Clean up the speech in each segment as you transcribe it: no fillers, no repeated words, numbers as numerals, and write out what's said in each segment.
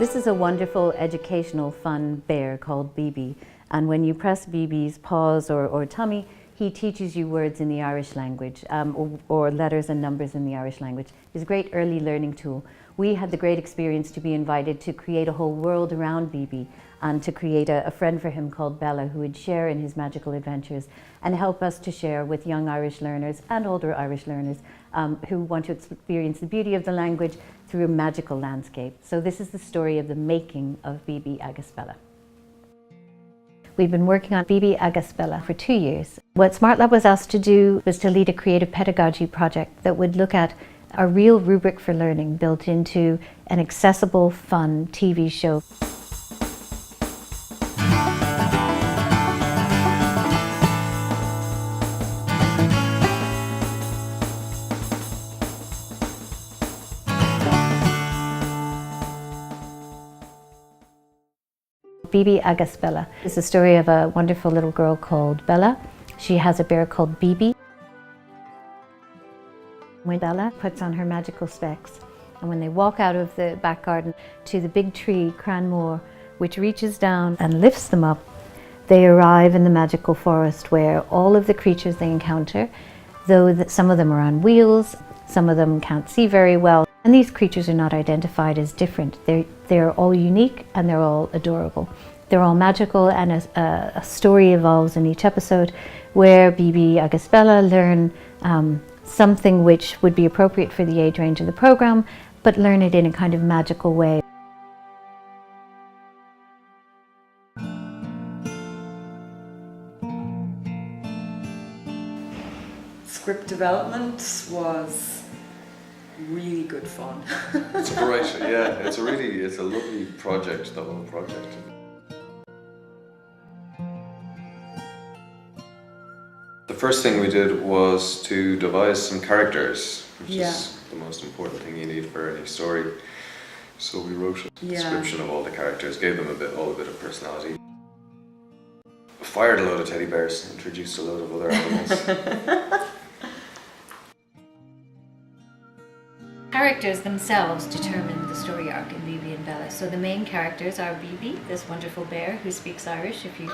This is a wonderful educational fun bear called BB, and when you press BB's paws or tummy, he teaches you words in the Irish language or letters and numbers in the Irish language. It's a great early learning tool. We had the great experience to be invited to create a whole world around BB and to create a friend for him called Bella, who would share in his magical adventures and help us to share with young Irish learners and older Irish learners who want to experience the beauty of the language through a magical landscape. So this is the story of the making of BB Agus Bella. We've been working on BB Agus Bella for 2 years. What SmartLab was asked to do was to lead a creative pedagogy project that would look at a real rubric for learning built into an accessible, fun TV show. BB Agus Bella is the story of a wonderful little girl called Bella. She has a bear called BB. When Bella puts on her magical specs, and when they walk out of the back garden to the big tree, Cranmore, which reaches down and lifts them up, they arrive in the magical forest where all of the creatures they encounter, though some of them are on wheels, some of them can't see very well, and these creatures are not identified as different. They're all unique and they're all adorable. They're all magical, and a story evolves in each episode where BB Agus Bella learn something which would be appropriate for the age range of the program, but learn it in a kind of magical way. Script development was really good fun. It's great, yeah. It's a lovely project, the whole project. The first thing we did was to devise some characters, which is the most important thing you need for any story. So we wrote a description of all the characters, gave them all a bit of personality. Fired a load of teddy bears, introduced a load of other animals. Characters themselves determine the story arc in BB and Bella. So the main characters are BB, this wonderful bear who speaks Irish if you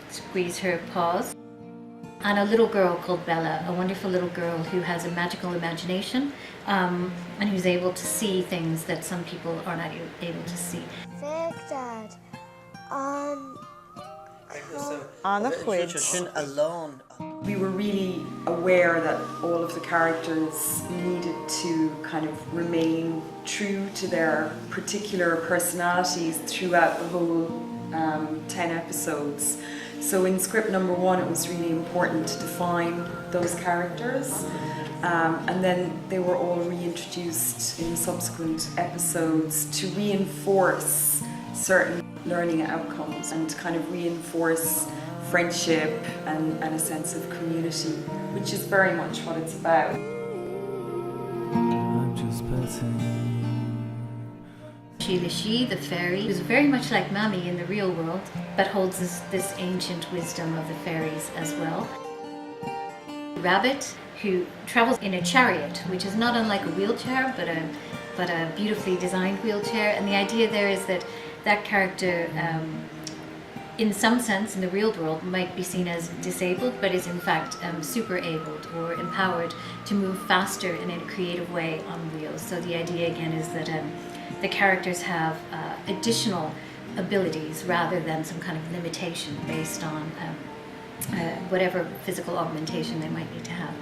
squeeze her paws, and a little girl called Bella, a wonderful little girl who has a magical imagination and who's able to see things that some people are not able to see. Dad, on a chuid alone. We were really aware that all of the characters needed to kind of remain true to their particular personalities throughout the whole 10 episodes. So in script number 1 it was really important to define those characters, and then they were all reintroduced in subsequent episodes to reinforce certain learning outcomes and to kind of reinforce friendship and a sense of community, which is very much what it's about. She, the fairy, who's very much like Mammy in the real world, but holds this ancient wisdom of the fairies as well. Rabbit, who travels in a chariot, which is not unlike a wheelchair, but a beautifully designed wheelchair. And the idea there is that that character, in some sense, in the real world, might be seen as disabled, but is in fact super-abled or empowered to move faster and in a creative way on wheels. So the idea again is that the characters have additional abilities rather than some kind of limitation based on whatever physical augmentation they might need to have.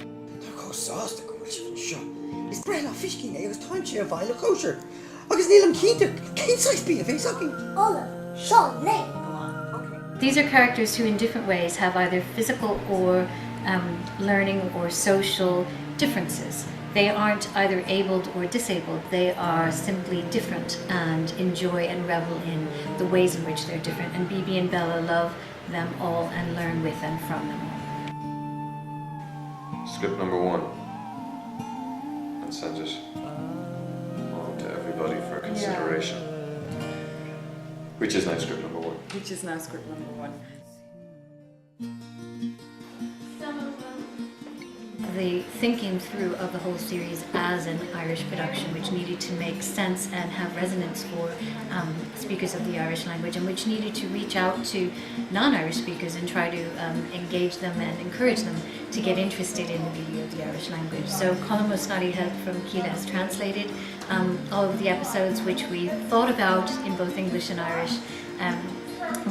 Is Brella Fishkin agus táimte a bhaile kosher. Agus nílam cínte, cínsais bí a bhí sacking. Ola, Sean, Nate. These are characters who in different ways have either physical or learning or social differences. They aren't either abled or disabled, they are simply different and enjoy and revel in the ways in which they're different. And BB and Bella love them all and learn with and from them all. Script number 1. And send it on to everybody for consideration. Which is now script number 1. Which is now script number 1. the thinking through of the whole series as an Irish production, which needed to make sense and have resonance for speakers of the Irish language, and which needed to reach out to non-Irish speakers and try to engage them and encourage them to get interested in the beauty of the Irish language. So Colin Musnati from Keela has translated all of the episodes, which we thought about in both English and Irish.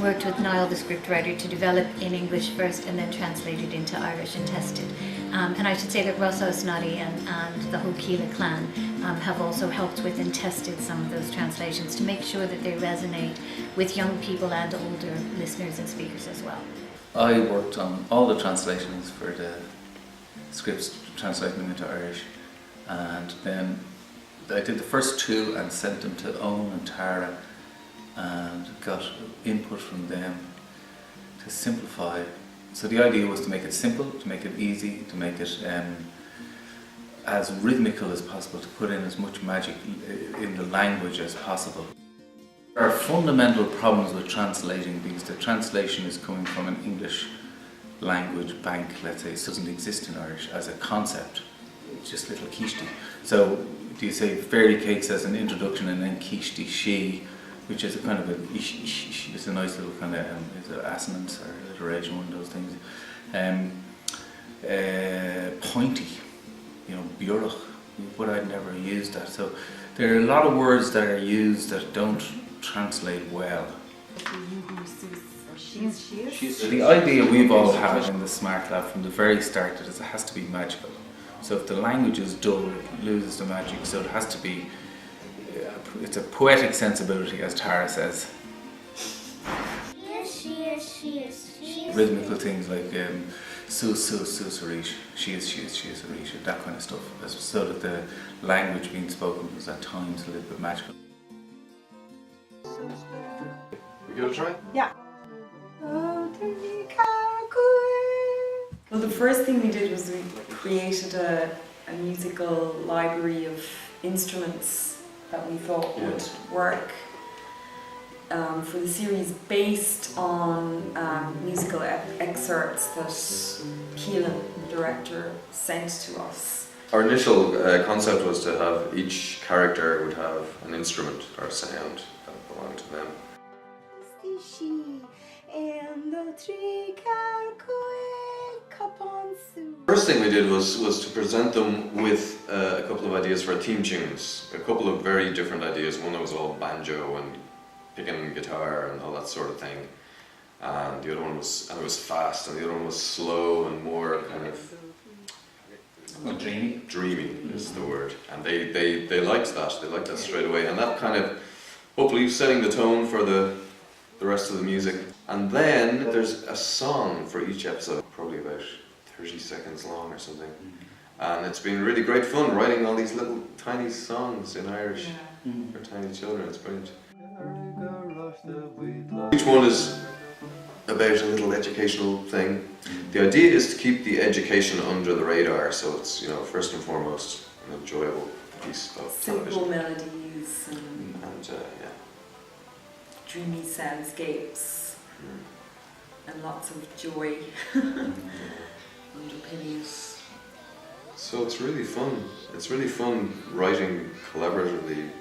Worked with Niall, the scriptwriter, to develop in English first and then translate it into Irish and tested. And I should say that Ross O'Snoddy and the whole Keela clan have also helped with and tested some of those translations to make sure that they resonate with young people and older listeners and speakers as well. I worked on all the translations for the scripts, translating them into Irish, and then I did the first two and sent them to Owen and Tara and got input from them to simplify. So the idea was to make it simple, to make it easy, to make it as rhythmical as possible, to put in as much magic in the language as possible. There are fundamental problems with translating because the translation is coming from an English language bank, let's say. It doesn't exist in Irish as a concept. It's just little kishti. So do you say fairy cakes as an introduction and then kishti she, which is a kind of it's a nice little kind of it's an assonance or alliteration, one of those things. Pointy, burach, but I'd never used that. So there are a lot of words that are used that don't translate well. The idea we've all had in the Smart Lab from the very start is it has to be magical. So if the language is dull, it loses the magic. So it has to be. It's a poetic sensibility, as Tara says. She is. Rhythmical things like su, Sarish, she is, Sarish, that kind of stuff, so that the language being spoken was at times a little bit magical. We give it a try? Yeah. Well, the first thing we did was we created a musical library of instruments that we thought would work for the series based on musical excerpts that Keelan, the director, sent to us. Our initial concept was to have each character would have an instrument or sound that belonged to them. First thing we did was to present them with a couple of ideas for theme tunes, a couple of very different ideas. One that was all banjo and picking guitar and all that sort of thing, and the other one was fast, and the other one was slow and more kind of dreamy. Dreamy is the word, and they liked that. They liked that straight away, and that kind of hopefully setting the tone for the rest of the music. And then there's a song for each episode, probably about 30 seconds long or something. And it's been really great fun writing all these little tiny songs in Irish for tiny children. It's brilliant. Each one is about a little educational thing. The idea is to keep the education under the radar, so it's first and foremost an enjoyable piece of television. Simple melodies and dreamy soundscapes and lots of joy underpinning it. So it's really fun. It's really fun writing collaboratively.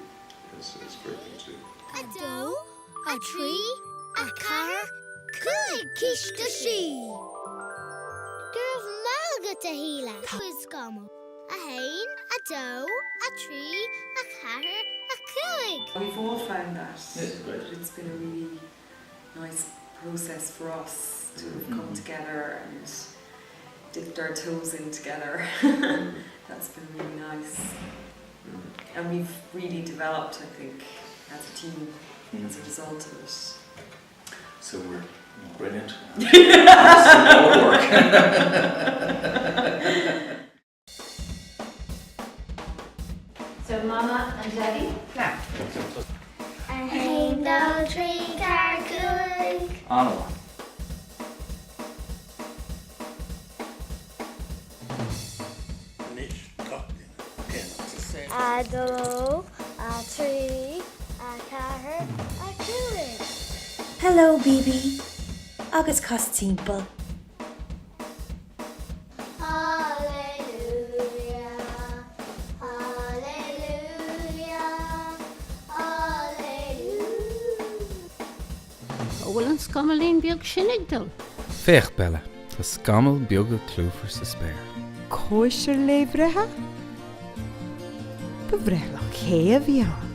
It's a great thing to do. A doe, a tree, a car, cúig kish the she. Gurv malga tahila, quiz gomo. A hain, a doe, a tree, a car, a cúig. We've all found that. Great. It's been a really nice process for us to have come together and dipped our toes in together. That's been really nice. And we've really developed, I think, as a team as a result of it. So we're brilliant. So Mama and Daddy? Now. A hain, doe, tree, car, cúig. Anna. A doe, a tree, a car, a cúig. Hello, Bibi. Agus cost timple. Hallelujah. bhfuil an scamalín beag sinnigdal. Féach Bella, tá scamal beag a clúfar sa spéir. Cóisir léibrethe? Ba bhrelach chéamh bhíán.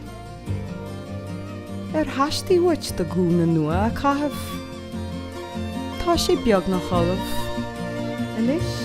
Hastíí wait do gúna nua a caithh. Tá sé beag na cholamh. Anis?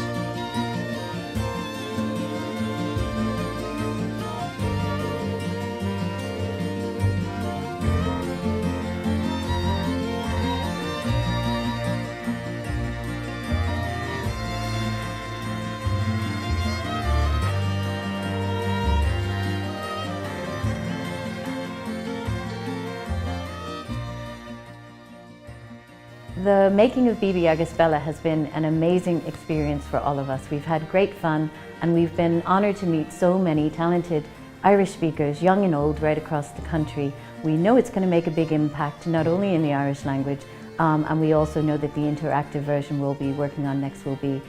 The making of Bibi Agus Bella has been an amazing experience for all of us. We've had great fun and we've been honoured to meet so many talented Irish speakers, young and old, right across the country. We know it's going to make a big impact, not only in the Irish language, and we also know that the interactive version we'll be working on next will be,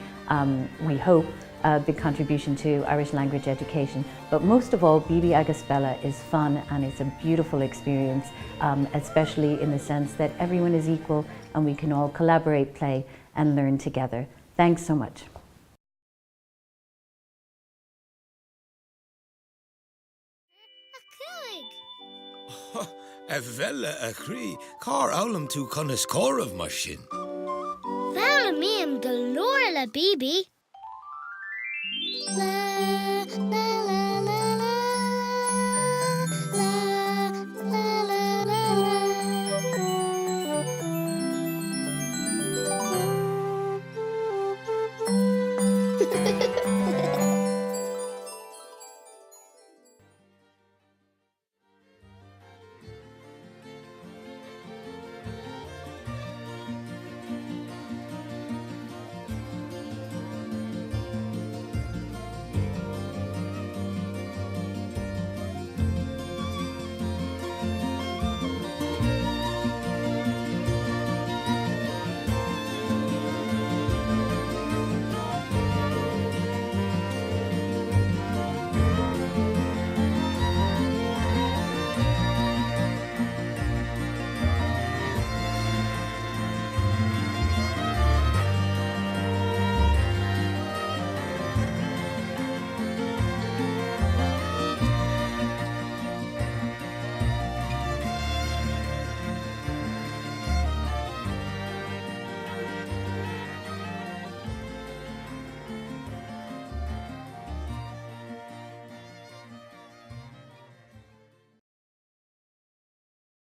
we hope, a big contribution to Irish language education. But most of all, Bibi Agus Bella is fun and it's a beautiful experience, especially in the sense that everyone is equal and we can all collaborate, play and learn together. Thanks so much. A bhela a chrí, car álam tú conas córamh mar sin. Bhela míam de Laura la Bibi. La, la,